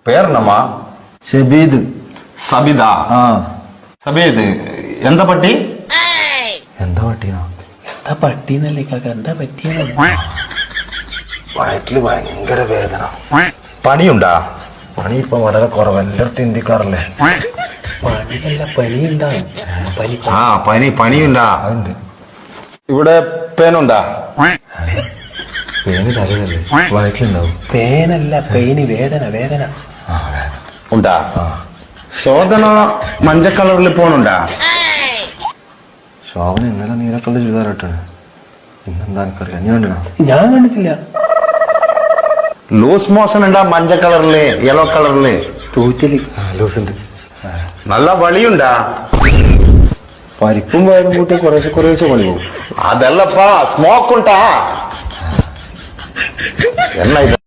പേരെന്നമ്മാ? ഷബീദ്. സബിത. സബീദ് എന്താ പട്ടി? എന്താ പട്ടിയാ? എന്താ പട്ടിന്നല്ലേ കാക്ക, എന്താ പറ്റിയ? വയറ്റില് ഭയങ്കര വേദന. പണിയുണ്ടാ? പണി ഇപ്പൊ വളരെ കുറവ്, എല്ലായിടത്തും ഇന്ത്യക്കാറല്ലേ. പണിയല്ല, പനിയുണ്ടാവും. പനിയുണ്ടാ? അതുണ്ട്. ഇവിടെ പേനുണ്ടാ? പേന് തലയല്ലേ, വയറ്റിലുണ്ടാവും. പേനല്ല, പെയിന്, വേദന. വേദന ഉണ്ടാ? ശോധന മഞ്ഞ കളറിൽ പോണുണ്ടാ? ശോഭന ഇന്നലെ നീലക്കള്ള ചുരിദാറിട്ടാണ്. ഇന്നെന്താ എനിക്കറിയാം, നീ കണ്ടോ? ഞാൻ കണ്ടിട്ടില്ല. ലൂസ് മോഷൻ ഉണ്ടാ? മഞ്ഞ കളറില്, യെല്ലോ കളറില് തൂറ്റല്. ലൂസ് ഉണ്ട്. നല്ല വളിയുണ്ടാ? പരിപ്പും വയറും കൂട്ടി കുറേശ്ശെ പണി പോകും. അതല്ലപ്പാ, സ്മോക്ക് ഉണ്ടാ? എന്നാ ഇത്?